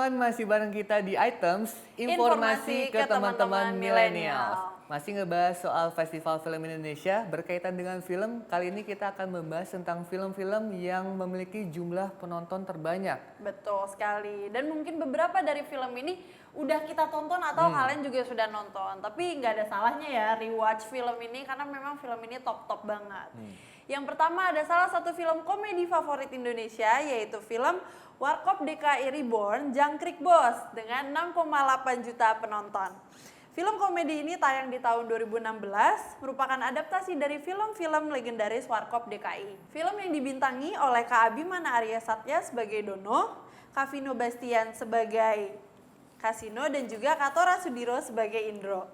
teman-teman, masih bareng kita di Items Informasi ke teman-teman milenial. Masih ngebahas soal Festival Film Indonesia berkaitan dengan film. Kali ini kita akan membahas tentang film-film yang memiliki jumlah penonton terbanyak. Betul sekali. Dan mungkin beberapa dari film ini udah kita tonton atau kalian juga sudah nonton. Tapi nggak ada salahnya ya rewatch film ini karena memang film ini top-top banget. Yang pertama ada salah satu film komedi favorit Indonesia yaitu film Warkop DKI Reborn Jangkrik Bos dengan 6,8 juta penonton. Film komedi ini tayang di tahun 2016, merupakan adaptasi dari film-film legendaris Warkop DKI. Film yang dibintangi oleh Kak Abimana Arya Satya sebagai Dono, Kak Vino Bastian sebagai Kasino, dan juga Kak Tora Sudiro sebagai Indro.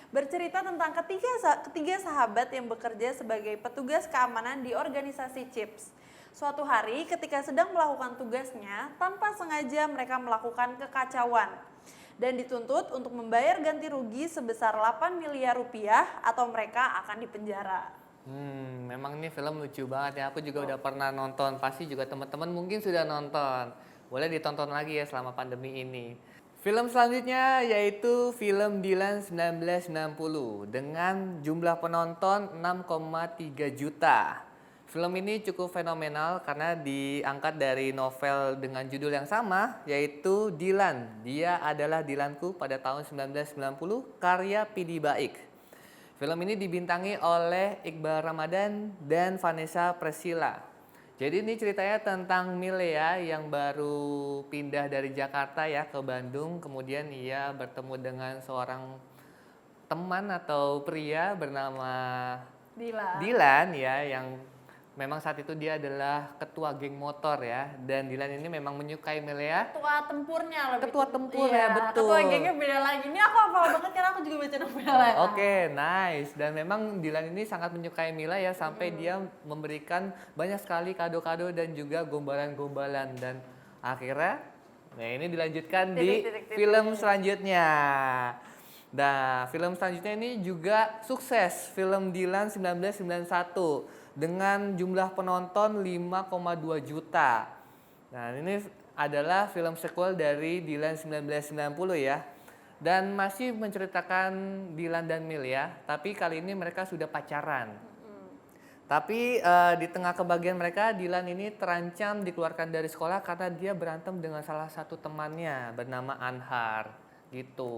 Bercerita tentang ketiga sahabat yang bekerja sebagai petugas keamanan di organisasi CHIPS. Suatu hari ketika sedang melakukan tugasnya, tanpa sengaja mereka melakukan kekacauan dan dituntut untuk membayar ganti rugi sebesar 8 miliar rupiah atau mereka akan dipenjara. Memang ini film lucu banget ya. Aku juga udah pernah nonton, pasti juga teman-teman mungkin sudah nonton. Boleh ditonton lagi ya selama pandemi ini. Film selanjutnya yaitu film Dilan 1990 dengan jumlah penonton 6,3 juta. Film ini cukup fenomenal karena diangkat dari novel dengan judul yang sama yaitu Dilan. Dia adalah Dilanku pada tahun 1990 karya Pidi Baik. Film ini dibintangi oleh Iqbal Ramadan dan Vanessa Priscilla. Jadi ini ceritanya tentang Milea yang baru pindah dari Jakarta ya ke Bandung. Kemudian ia bertemu dengan seorang teman atau pria bernama Dilan ya, yang memang saat itu dia adalah ketua geng motor ya. Dan Dilan ini memang menyukai Milea. Ketua tempurnya lebih. Ketua tempur ya, betul. Ketua gengnya beda lagi. Ini aku hafal banget karena aku juga baca novelnya. Oke, nice. Dan memang Dilan ini sangat menyukai Mila ya, sampai dia memberikan banyak sekali kado-kado dan juga gombalan-gombalan. Dan akhirnya, nah ini dilanjutkan di film selanjutnya. Nah, film selanjutnya ini juga sukses. Film Dilan 1991 dengan jumlah penonton 5,2 juta. Nah, ini adalah film sequel dari Dilan 1990 ya. Dan masih menceritakan Dilan dan Milea, tapi kali ini mereka sudah pacaran. Tapi di tengah kebahagiaan mereka, Dilan ini terancam dikeluarkan dari sekolah karena dia berantem dengan salah satu temannya bernama Anhar. Gitu.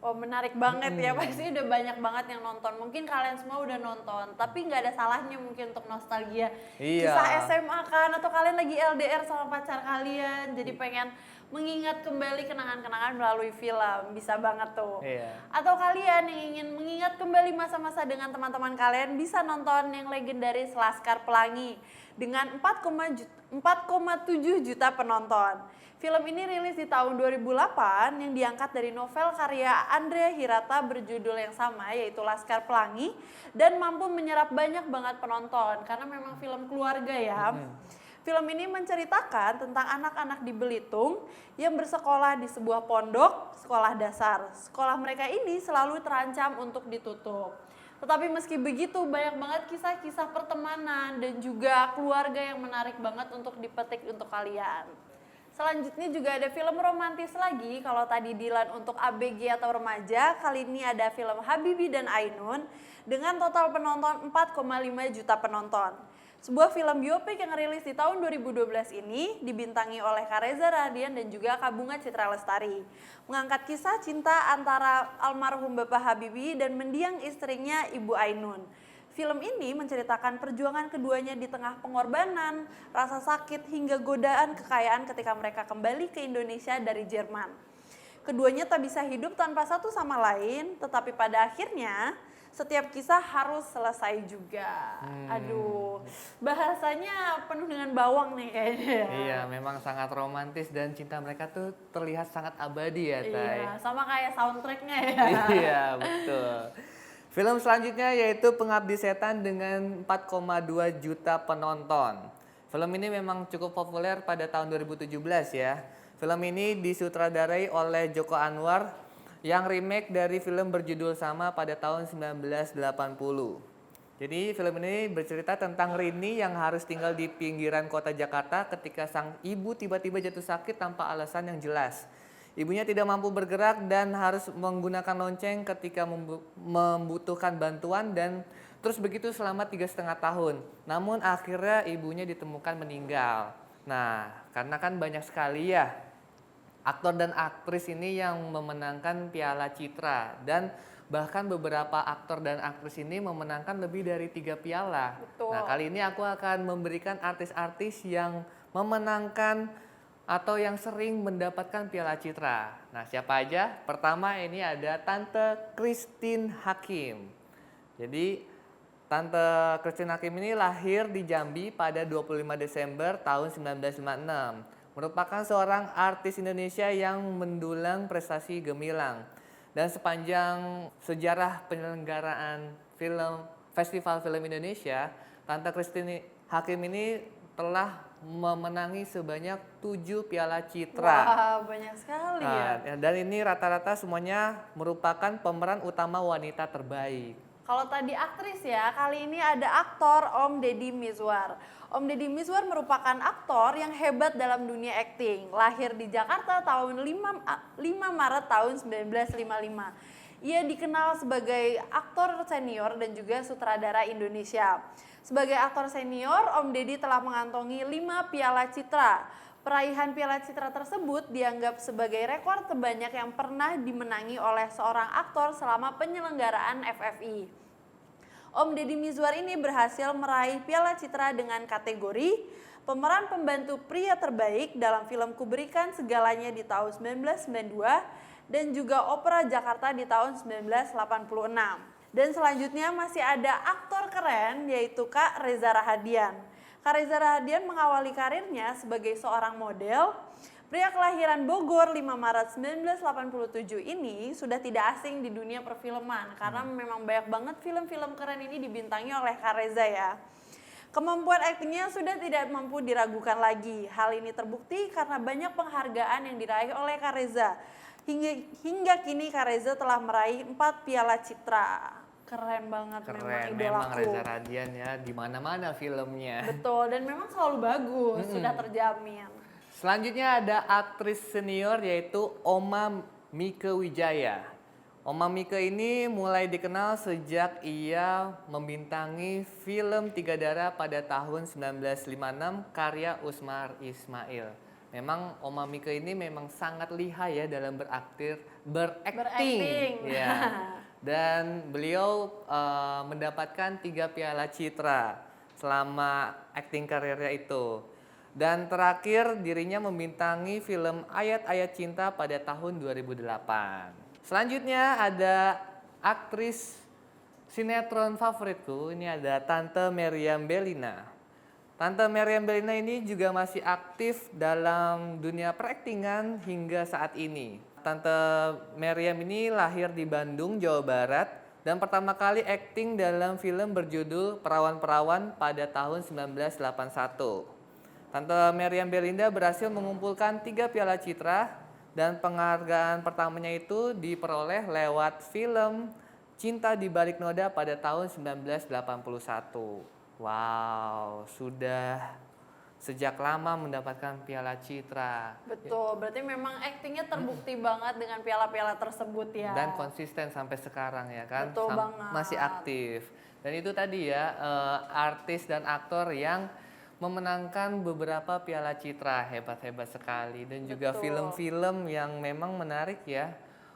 Oh, menarik banget ya, pasti udah banyak banget yang nonton. Mungkin kalian semua udah nonton, tapi nggak ada salahnya mungkin untuk nostalgia. Iya. Kisah SMA kan, atau kalian lagi LDR sama pacar kalian, jadi pengen mengingat kembali kenangan-kenangan melalui film, bisa banget tuh. Iya. Atau kalian yang ingin mengingat kembali masa-masa dengan teman-teman kalian, bisa nonton yang legendaris Laskar Pelangi dengan 4,7 juta penonton. Film ini rilis di tahun 2008 yang diangkat dari novel karya Andrea Hirata berjudul yang sama yaitu Laskar Pelangi dan mampu menyerap banyak banget penonton karena memang film keluarga ya. Film ini menceritakan tentang anak-anak di Belitung yang bersekolah di sebuah pondok sekolah dasar. Sekolah mereka ini selalu terancam untuk ditutup. Tetapi meski begitu banyak banget kisah-kisah pertemanan dan juga keluarga yang menarik banget untuk dipetik untuk kalian. Selanjutnya juga ada film romantis lagi. Kalau tadi Dilan untuk ABG atau remaja, kali ini ada film Habibie dan Ainun dengan total penonton 4,5 juta penonton. Sebuah film biopik yang rilis di tahun 2012 ini dibintangi oleh Kak Reza Radian dan juga Kak Bunga Citra Lestari. Mengangkat kisah cinta antara almarhum Bapak Habibie dan mendiang istrinya Ibu Ainun. Film ini menceritakan perjuangan keduanya di tengah pengorbanan, rasa sakit hingga godaan kekayaan ketika mereka kembali ke Indonesia dari Jerman. Keduanya tak bisa hidup tanpa satu sama lain, tetapi pada akhirnya setiap kisah harus selesai juga. Aduh, bahasanya penuh dengan bawang nih kayaknya. Iya, memang sangat romantis dan cinta mereka tuh terlihat sangat abadi ya, Tay. Iya, sama kayak soundtracknya ya. Iya, betul. Film selanjutnya yaitu Pengabdi Setan dengan 4,2 juta penonton. Film ini memang cukup populer pada tahun 2017 ya. Film ini disutradarai oleh Joko Anwar yang remake dari film berjudul sama pada tahun 1980. Jadi film ini bercerita tentang Rini yang harus tinggal di pinggiran kota Jakarta ketika sang ibu tiba-tiba jatuh sakit tanpa alasan yang jelas. Ibunya tidak mampu bergerak dan harus menggunakan lonceng ketika membutuhkan bantuan dan terus begitu selama 3,5 tahun. Namun akhirnya ibunya ditemukan meninggal. Nah, karena kan banyak sekali ya aktor dan aktris ini yang memenangkan Piala Citra dan bahkan beberapa aktor dan aktris ini memenangkan lebih dari 3 piala. Betul. Nah, kali ini aku akan memberikan artis-artis yang memenangkan atau yang sering mendapatkan Piala Citra. Nah, siapa aja? Pertama ini ada Tante Christine Hakim. Jadi Tante Christine Hakim ini lahir di Jambi pada 25 Desember tahun 1956. Merupakan seorang artis Indonesia yang mendulang prestasi gemilang. Dan sepanjang sejarah penyelenggaraan Festival Film Indonesia, Tante Christine Hakim ini telah memenangi sebanyak 7 Piala Citra. Wah, banyak sekali ya. Dan ini rata-rata semuanya merupakan pemeran utama wanita terbaik. Kalau tadi aktris ya, kali ini ada aktor Om Deddy Mizwar. Om Deddy Mizwar merupakan aktor yang hebat dalam dunia akting. Lahir di Jakarta tahun 5 Maret tahun 1955. Ia dikenal sebagai aktor senior dan juga sutradara Indonesia. Sebagai aktor senior, Om Deddy telah mengantongi 5 Piala Citra. Peraihan Piala Citra tersebut dianggap sebagai rekor terbanyak yang pernah dimenangi oleh seorang aktor selama penyelenggaraan FFI. Om Deddy Mizwar ini berhasil meraih Piala Citra dengan kategori pemeran pembantu pria terbaik dalam film Kuberikan Segalanya di tahun 1992 dan juga Opera Jakarta di tahun 1986. Dan selanjutnya masih ada aktor keren yaitu Kak Reza Rahadian. Kak Reza Rahadian mengawali karirnya sebagai seorang model. Pria kelahiran Bogor 5 Maret 1987 ini sudah tidak asing di dunia perfilman karena memang banyak banget film-film keren ini dibintangi oleh Kak Reza ya. Kemampuan aktingnya sudah tidak mampu diragukan lagi. Hal ini terbukti karena banyak penghargaan yang diraih oleh Kak Reza. Hingga kini Kak Reza telah meraih 4 Piala Citra. Keren banget memang idolaku. Memang Reza Radian ya, di mana-mana filmnya. Betul, dan memang selalu bagus, sudah terjamin. Selanjutnya ada aktris senior yaitu Oma Mike Wijaya. Oma Mike ini mulai dikenal sejak ia membintangi film Tiga Darah pada tahun 1956 karya Usmar Ismail. Memang Oma Mike ini memang sangat lihai ya dalam berakting. Ya. Dan beliau mendapatkan 3 Piala Citra selama akting karirnya itu. Dan terakhir dirinya membintangi film Ayat-Ayat Cinta pada tahun 2008. Selanjutnya ada aktris sinetron favoritku, ini ada Tante Meriam Bellina. Tante Meriam Bellina ini juga masih aktif dalam dunia peraktingan hingga saat ini. Tante Meriam ini lahir di Bandung, Jawa Barat dan pertama kali akting dalam film berjudul Perawan-Perawan pada tahun 1981. Tante Meriam Bellina berhasil mengumpulkan 3 Piala Citra dan penghargaan pertamanya itu diperoleh lewat film Cinta di Balik Noda pada tahun 1981. Wow, sudah sejak lama mendapatkan Piala Citra. Betul, berarti memang aktingnya terbukti banget dengan piala-piala tersebut ya. Dan konsisten sampai sekarang ya kan. Betul banget. Masih aktif. Dan itu tadi ya artis dan aktor yang memenangkan beberapa Piala Citra, hebat-hebat sekali. Dan juga film-film yang memang menarik ya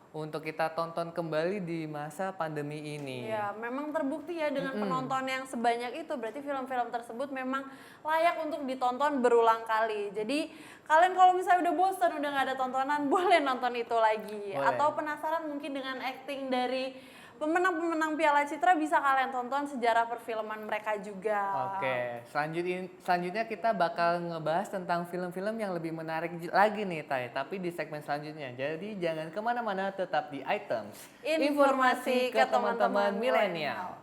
untuk kita tonton kembali di masa pandemi ini. Ya, memang terbukti ya dengan penonton yang sebanyak itu, berarti film-film tersebut memang layak untuk ditonton berulang kali. Jadi kalian kalau misalnya udah bosan, udah nggak ada tontonan, boleh nonton itu lagi. Boleh. Atau penasaran mungkin dengan acting dari pemenang-pemenang Piala Citra, bisa kalian tonton sejarah perfilman mereka juga. Oke, selanjutnya kita bakal ngebahas tentang film-film yang lebih menarik lagi nih Tay, tapi di segmen selanjutnya. Jadi jangan kemana-mana, tetap di Items. Informasi ke teman-teman milenial.